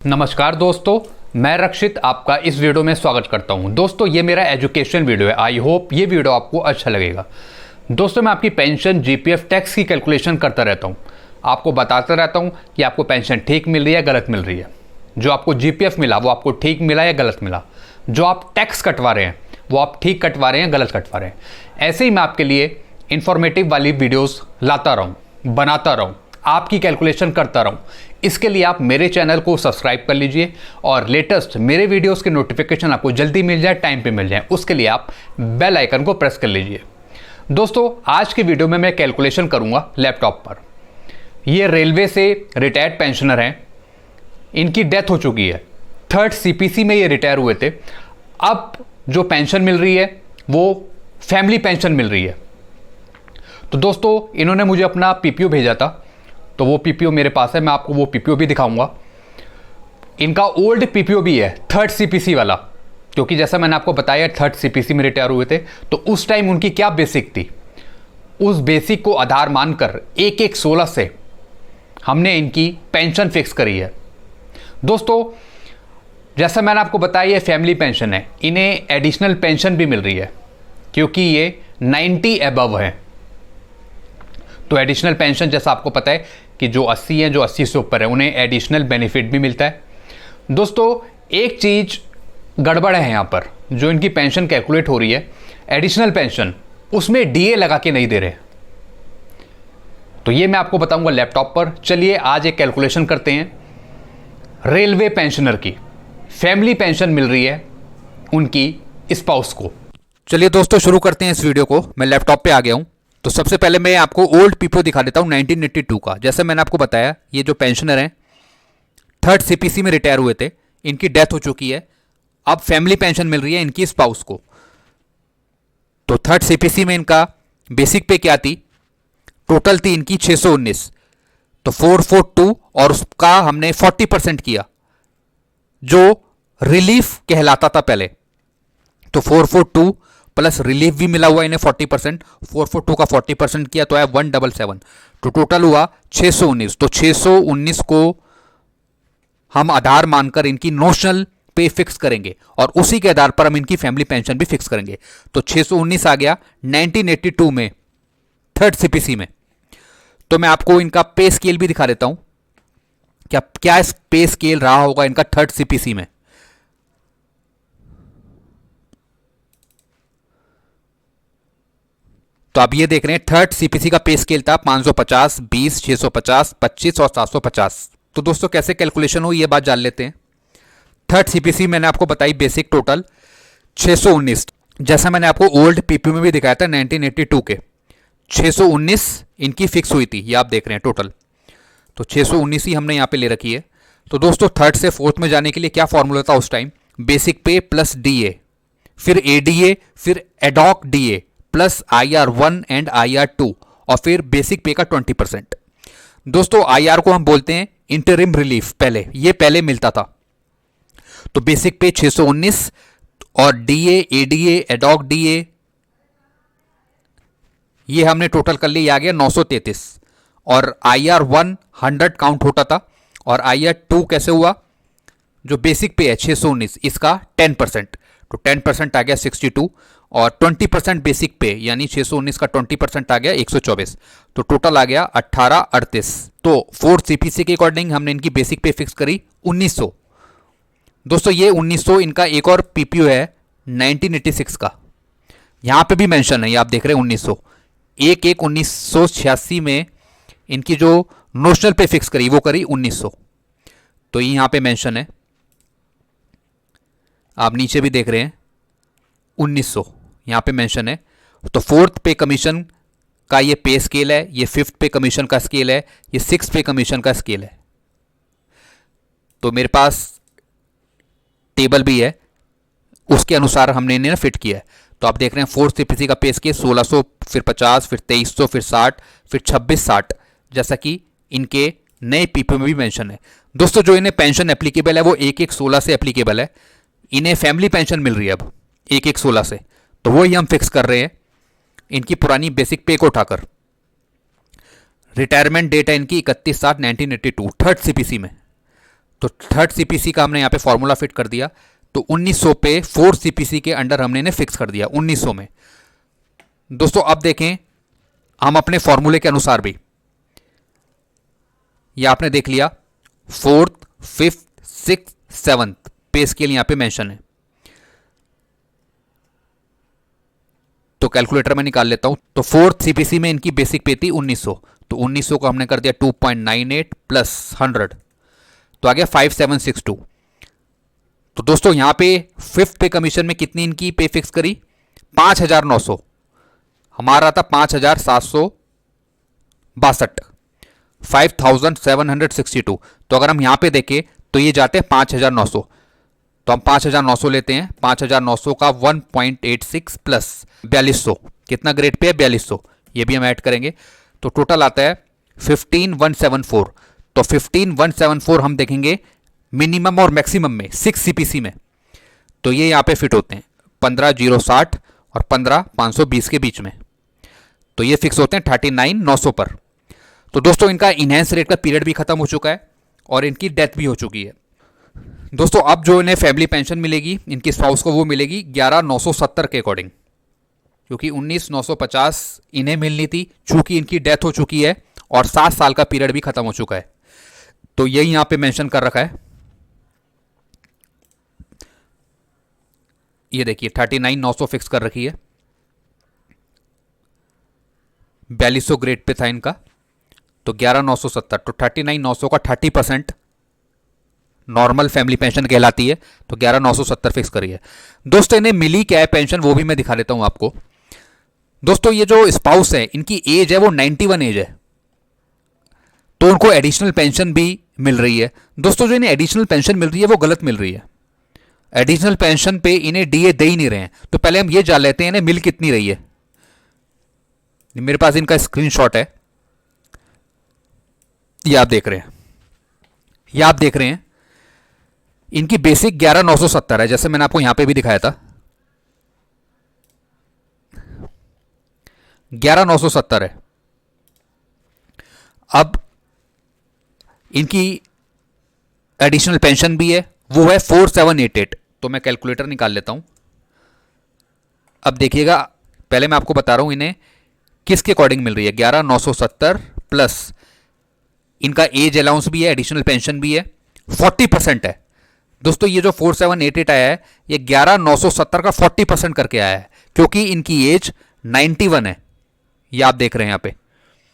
नमस्कार दोस्तों, मैं रक्षित आपका इस वीडियो में स्वागत करता हूं। दोस्तों, ये मेरा एजुकेशन वीडियो है। आई होप ये वीडियो आपको अच्छा लगेगा। दोस्तों, मैं आपकी पेंशन जीपीएफ टैक्स की कैलकुलेशन करता रहता हूं। आपको बताता रहता हूं कि आपको पेंशन ठीक मिल रही है, गलत मिल रही है। जो आपको जीपीएफ मिला वो आपको ठीक मिला या गलत मिला। जो आप टैक्स कटवा रहे हैं वो आप ठीक कटवा रहे हैं, गलत कटवा रहे हैं। ऐसे ही मैं आपके लिए इंफॉर्मेटिव वाली वीडियोज़ लाता रहूँ, बनाता रहूँ, आपकी कैलकुलेशन करता रहूँ। इसके लिए आप मेरे चैनल को सब्सक्राइब कर लीजिए और लेटेस्ट मेरे वीडियोस के नोटिफिकेशन आपको जल्दी मिल जाए, टाइम पे मिल जाए। उसके लिए आप बेल आइकन को प्रेस कर लीजिए। दोस्तों, आज की वीडियो में मैं कैलकुलेशन करूंगा लैपटॉप पर। ये रेलवे से रिटायर्ड पेंशनर हैं, इनकी डेथ हो चुकी है। थर्ड सीपीसी में ये रिटायर हुए थे। अब जो पेंशन मिल रही है वो फैमिली पेंशन मिल रही है। तो दोस्तों, इन्होंने मुझे अपना पीपीओ भेजा था, तो वो पीपीओ मेरे पास है। मैं आपको वो पीपीओ भी दिखाऊंगा। इनका ओल्ड पीपीओ भी है, थर्ड सीपीसी वाला, क्योंकि जैसा मैंने आपको बताया थर्ड सीपीसी में रिटायर हुए थे। तो उस टाइम उनकी क्या बेसिक थी, उस बेसिक को आधार मानकर 1/1/16 से हमने इनकी पेंशन फिक्स करी है। दोस्तों, जैसा मैंने आपको बताया ये फैमिली पेंशन है। इन्हें एडिशनल पेंशन भी मिल रही है क्योंकि ये 90 एबव है। तो एडिशनल पेंशन, जैसा आपको पता है कि जो 80 हैं, जो 80 से ऊपर है, उन्हें एडिशनल बेनिफिट भी मिलता है। दोस्तों, एक चीज़ गड़बड़ है यहाँ पर। जो इनकी पेंशन कैलकुलेट हो रही है एडिशनल पेंशन, उसमें डीए लगा के नहीं दे रहे। तो ये मैं आपको बताऊंगा लैपटॉप पर। चलिए आज एक कैलकुलेशन करते हैं। रेलवे पेंशनर की फैमिली पेंशन मिल रही है उनकी स्पाउस को। चलिए दोस्तों, शुरू करते हैं इस वीडियो को। मैं लैपटॉप पे आ गया हूँ। तो सबसे पहले मैं आपको ओल्ड पीपीओ दिखा देता हूँ 1982 का। जैसे मैंने आपको बताया, ये जो पेंशनर हैं थर्ड सीपीसी में रिटायर हुए थे, इनकी डेथ हो चुकी है। अब फैमिली पेंशन मिल रही है इनकी स्पाउस को। तो थर्ड सीपीसी में इनका बेसिक पे क्या थी, टोटल थी इनकी 619। तो 442 और उसका हमने 40% किया, जो रिलीफ कहलाता था पहले। तो 442 प्लस रिलीफ भी मिला हुआ इन्हें 40%, 442 का 40% किया तो है 177। तो टोटल हुआ 619। तो 619 को हम आधार मानकर इनकी नोशनल पे फिक्स करेंगे और उसी के आधार पर हम इनकी फैमिली पेंशन भी फिक्स करेंगे। तो 619 आ गया 1982 में थर्ड सीपीसी में। तो मैं आपको इनका पे स्केल भी दिखा देता हूं। क्या इस पे स्केल रहा होगा इनका थर्ड सीपीसी में। तो आप ये देख रहे हैं थर्ड सीपीसी का पे स्केल था 550, 20, 650, 25 और 750। तो दोस्तों, कैसे कैलकुलेशन हो ये बात जान लेते हैं। थर्ड सीपीसी मैंने आपको बताई बेसिक टोटल 619। जैसा मैंने आपको ओल्ड पीपीओ में भी दिखाया था 1982 के 619 इनकी फिक्स हुई थी। ये आप देख रहे हैं टोटल। तो 619 ही हमने यहाँ पे ले रखी है। तो दोस्तों, थर्ड से फोर्थ में जाने के लिए क्या फॉर्मूला था उस टाइम, बेसिक पे प्लस डीए, फिर एडीए, फिर ad hoc DA plus IR1 and IR2 और फिर बेसिक पे का 20%। दोस्तों, IR को हम बोलते हैं इंटरिम रिलीफ। पहले ये पहले मिलता था। तो बेसिक पे 619 और डीए, एडीए, एडॉक डीए ये हमने टोटल कर लिया, आ गया 933। और IR1 100 काउंट होता था और IR2 कैसे हुआ, जो बेसिक पे है 619 इसका 10%। तो 10% आ गया 62 और 20% बेसिक पे यानी 619 का 20% आ गया 124। तो टोटल आ गया 1838। तो फोर्थ सीपीसी के अकॉर्डिंग हमने इनकी बेसिक पे फिक्स करी 1900। दोस्तों, ये 1900 इनका एक और पीपीओ है 1986 का। यहां पे भी मेंशन है, ये आप देख रहे हैं 1900। 1/1/1986 में इनकी जो नोशनल पे फिक्स करी वो करी 1900। तो यहां पे मेंशन है, आप नीचे भी देख रहे हैं 1900 यहां पे मेंशन है। तो फोर्थ पे कमीशन का ये पे स्केल है, ये फिफ्थ पे कमीशन का स्केल है, ये सिक्स पे कमीशन का स्केल है। तो मेरे पास टेबल भी है, उसके अनुसार हमने इन्हें फिट किया है। तो आप देख रहे हैं फोर्थ सीपीसी का पे स्केल 1600, फिर 50, फिर 2300, फिर 60, फिर 2660, जैसा कि इनके नए पीपीओ में भी मेंशन है। दोस्तों, जो इन्हें पेंशन एप्लीकेबल है वो 1/1/16 से एप्लीकेबल है। इन्हें फैमिली पेंशन मिल रही है अब 1/1/16 से। तो वही हम फिक्स कर रहे हैं इनकी पुरानी बेसिक पे को उठाकर। रिटायरमेंट डेट है इनकी 31/7/1982 थर्ड सीपीसी में। तो थर्ड सीपीसी का हमने यहाँ पे फॉर्मूला फिट कर दिया, तो 1900 पे फोर्थ सीपीसी के अंडर हमने इन्हें फिक्स कर दिया 1900 में। दोस्तों अब देखें हम अपने फॉर्मूले के अनुसार भी, ये आपने देख लिया फोर्थ, फिफ्थ, सिक्स, सेवंथ पे स्केल यहां पे मेंशन है। तो कैलकुलेटर में निकाल लेता हूं। तो फोर्थ सीपीसी में इनकी बेसिक पे थी 1900, तो 1900 को हमने कर दिया 2.98 प्लस 100, तो आ गया 5762। तो दोस्तों यहां पे फिफ्थ पे कमीशन में कितनी इनकी पे फिक्स करी, 5900, हमारा था 5762, 5762। तो अगर हम यहां पे देखें तो ये जाते हैं 5900, तो हम 5900 लेते हैं। 5900 का 1.86 प्लस 4200, कितना ग्रेड पे है 4200, ये भी हम ऐड करेंगे, तो टोटल आता है 15174। तो 15174 हम देखेंगे मिनिमम और मैक्सिमम में 6 सीपीसी में, तो ये यहां पे फिट होते हैं 15060 और 15520 के बीच में, तो ये फिक्स होते हैं 39900 पर। तो दोस्तों इनका इनहेंस रेट का पीरियड भी खत्म हो चुका है और इनकी डेथ भी हो चुकी है। दोस्तों अब जो इन्हें फैमिली पेंशन मिलेगी इनकी स्पाउस को, वो मिलेगी 11970 के अकॉर्डिंग, क्योंकि 19950 इन्हें मिलनी थी, चूंकि इनकी डेथ हो चुकी है और 7 साल का पीरियड भी खत्म हो चुका है, तो यही यहां पे मेंशन कर रखा है। ये देखिए 39900 फिक्स कर रखी है, 4200 ग्रेड पे था इनका, तो 11970, तो 39900 का 30% नॉर्मल फैमिली पेंशन कहलाती है, तो 11970 फिक्स करिए। दोस्तों इन्हें मिली क्या है पेंशन, वो भी मैं दिखा देता हूं आपको। दोस्तों ये जो स्पाउस है इनकी एज है वो 91 एज है, तो उनको एडिशनल पेंशन भी मिल रही है। दोस्तों जो इन्हें एडिशनल पेंशन मिल रही है वो गलत मिल रही है, एडिशनल पेंशन पे इन्हें डीए दे ही नहीं रहे हैं। तो पहले हम ये जान लेते हैं इन्हें मिल कितनी रही है। मेरे पास इनका स्क्रीनशॉट है, ये आप देख रहे हैं, ये आप देख रहे हैं इनकी बेसिक 11970 है, जैसे मैंने आपको यहां पे भी दिखाया था 11970 है। अब इनकी एडिशनल पेंशन भी है, वो है 4788। तो मैं कैलकुलेटर निकाल लेता हूं। अब देखिएगा, पहले मैं आपको बता रहा हूं इन्हें किसके अकॉर्डिंग मिल रही है। 11970 प्लस इनका एज अलाउंस भी है, एडिशनल पेंशन भी है, 40% है। दोस्तों ये जो 4788 आया है ये 11970 का 40% करके आया है, क्योंकि इनकी एज 91 है, ये आप देख रहे हैं यहाँ पे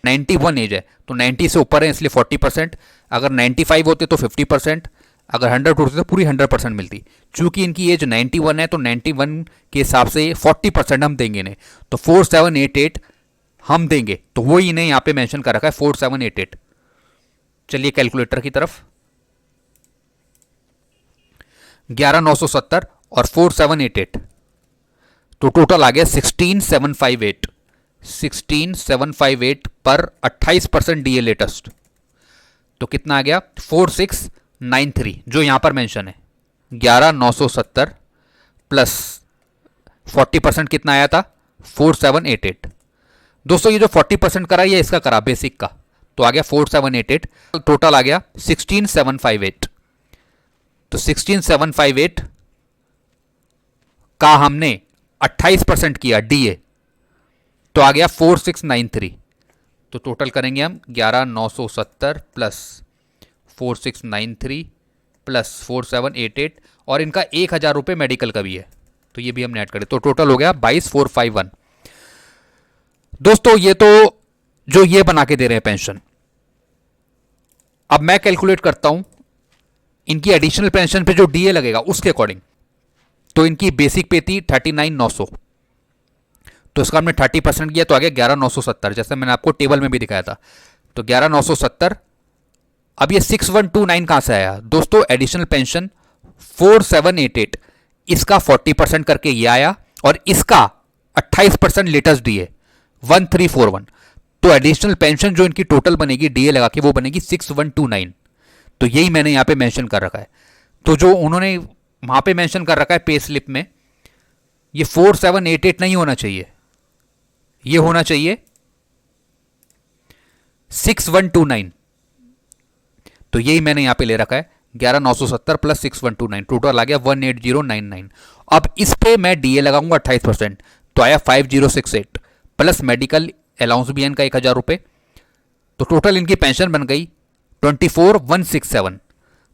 91 एज है, तो 90 से ऊपर है इसलिए 40%, अगर 95 होते तो 50%, अगर 100 होते तो पूरी 100% मिलती। चूंकि इनकी एज 91 है तो 91 के हिसाब से 40% हम देंगे इन्हें, तो 4788 हम देंगे, तो वही इन्हें यहाँ पे मेंशन कर रखा है 4788। चलिए कैलकुलेटर की तरफ, 11970 और 4788, तो टोटल आ गया 16758, 16758 पर 28% डीए लेटेस्ट, तो कितना आ गया 4693, जो यहां पर मेंशन है 11970 प्लस 40% कितना आया था 4788। दोस्तों ये जो 40% करा ये इसका करा बेसिक का, तो आ गया 4788, टोटल आ गया 16758। तो 16758 का हमने 28% किया डीए, तो आ गया 4693। तो टोटल करेंगे हम 11970 प्लस 4693 प्लस 4788, और इनका 1000 रुपये मेडिकल का भी है, तो ये भी हमने ऐड करे, तो टोटल हो गया 22451। दोस्तों ये तो जो ये बना के दे रहे हैं पेंशन, अब मैं कैलकुलेट करता हूं इनकी एडिशनल पेंशन पे जो डीए लगेगा उसके अकॉर्डिंग। तो इनकी बेसिक पे थी 39900, तो इसका हमने 30% किया तो आ गया 11970, जैसे मैंने आपको टेबल में भी दिखाया था, तो 11970। अब ये 6129 कहां से आया दोस्तों, एडिशनल पेंशन 4788, इसका 40% करके ये आया, और इसका 28% लेटेस्ट डीए 1341, तो एडिशनल पेंशन जो इनकी टोटल बनेगी डीए लगा के वो बनेगी 6129। तो यही मैंने यहां पे मेंशन कर रखा है। तो जो उन्होंने वहां पे मेंशन कर रखा है पे स्लिप में, ये 4788 नहीं होना चाहिए, ये होना चाहिए 6129। तो यही मैंने यहां पे ले रखा है 11,970 प्लस 6,129, टोटल आ गया 18099। अब इस पे मैं डीए लगाऊंगा 28%, तो आया 5068 प्लस मेडिकल अलाउंस भी है इनका 1,000 रुपये, तो टोटल इनकी पेंशन बन गई 24,167।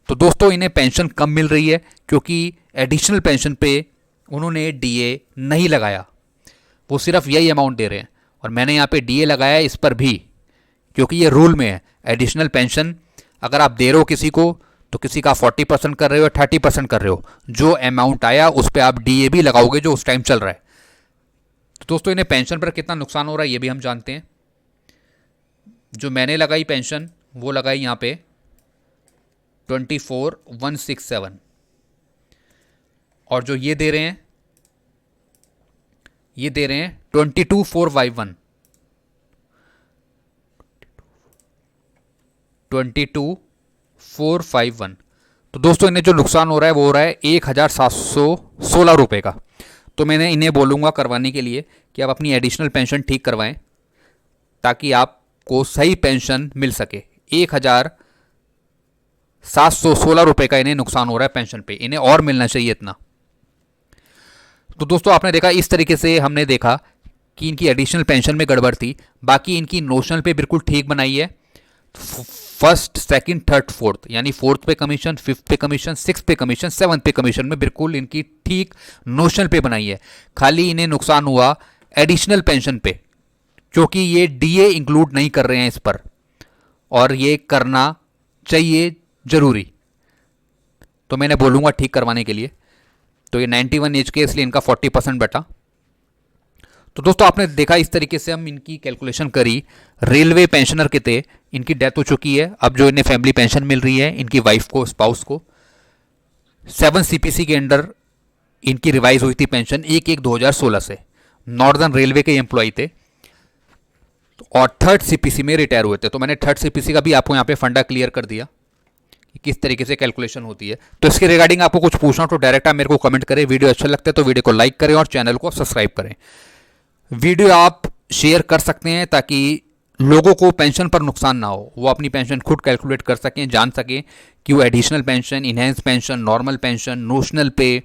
तो दोस्तों इन्हें पेंशन कम मिल रही है क्योंकि एडिशनल पेंशन पे उन्होंने डीए नहीं लगाया, वो सिर्फ यही अमाउंट दे रहे हैं। और मैंने यहाँ पे डीए लगाया है इस पर भी, क्योंकि ये रूल में है। एडिशनल पेंशन अगर आप दे रहे हो किसी को, तो किसी का 40% कर रहे हो या 30% कर रहे हो, जो अमाउंट आया उस पर आप डीए भी लगाओगे जो उस टाइम चल रहा है। तो दोस्तों इन्हें पेंशन पर कितना नुकसान हो रहा है ये भी हम जानते हैं। जो मैंने लगाई पेंशन वो लगाई यहाँ पे 24,167, और जो ये दे रहे हैं 22,451, 22,451। तो दोस्तों इन्हें जो नुकसान हो रहा है वो हो रहा है 1,716 रुपये का। तो मैंने इन्हें बोलूँगा करवाने के लिए कि आप अपनी एडिशनल पेंशन ठीक करवाएं ताकि आपको सही पेंशन मिल सके। 1,716 रुपये का इन्हें नुकसान हो रहा है पेंशन पे, इन्हें और मिलना चाहिए इतना। तो दोस्तों आपने देखा, इस तरीके से हमने देखा कि इनकी एडिशनल पेंशन में गड़बड़ थी, बाकी इनकी नोशनल पे बिल्कुल ठीक बनाई है। फर्स्ट, सेकंड, थर्ड, फोर्थ, यानी फोर्थ पे कमीशन, फिफ्थ पे कमीशन, सिक्स पे कमीशन, सेवन्थ पे कमीशन में बिल्कुल इनकी ठीक नोशनल पे बनाई है। खाली इन्हें नुकसान हुआ एडिशनल पेंशन पे, क्योंकि ये डीए इंक्लूड नहीं कर रहे हैं इस पर, और ये करना चाहिए जरूरी। तो मैंने बोलूँगा ठीक करवाने के लिए। तो ये 91 एज के, इसलिए इनका 40% बटा। तो दोस्तों आपने देखा इस तरीके से हम इनकी कैलकुलेशन करी। रेलवे पेंशनर के थे, इनकी डेथ हो चुकी है, अब जो इन्हें फैमिली पेंशन मिल रही है इनकी वाइफ को, स्पाउस को। 7 सीपीसी के अंडर इनकी रिवाइज हुई थी पेंशन 1/1/2016 से। नॉर्दर्न रेलवे के एम्प्लॉय थे और थर्ड सीपीसी में रिटायर हुए थे। तो मैंने थर्ड सीपीसी का भी आपको यहाँ पे फंडा क्लियर कर दिया कि किस तरीके से कैलकुलेशन होती है। तो इसके रिगार्डिंग आपको कुछ पूछना तो डायरेक्ट आप मेरे को कमेंट करें। वीडियो अच्छा लगता है तो वीडियो को लाइक करें और चैनल को सब्सक्राइब करें। वीडियो आप शेयर कर सकते हैं ताकि लोगों को पेंशन पर नुकसान ना हो, वो अपनी पेंशन खुद कैलकुलेट कर सकें, जान सकें कि वो additional pension, enhance pension, normal pension, notional पे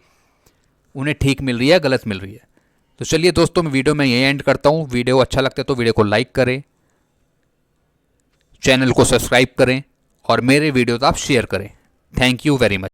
उन्हें ठीक मिल रही है, गलत मिल रही है। तो चलिए दोस्तों, मैं वीडियो में यही एंड करता हूँ। वीडियो अच्छा लगता है तो वीडियो को लाइक करें, चैनल को सब्सक्राइब करें और मेरे वीडियोस आप शेयर करें। Thank you very much.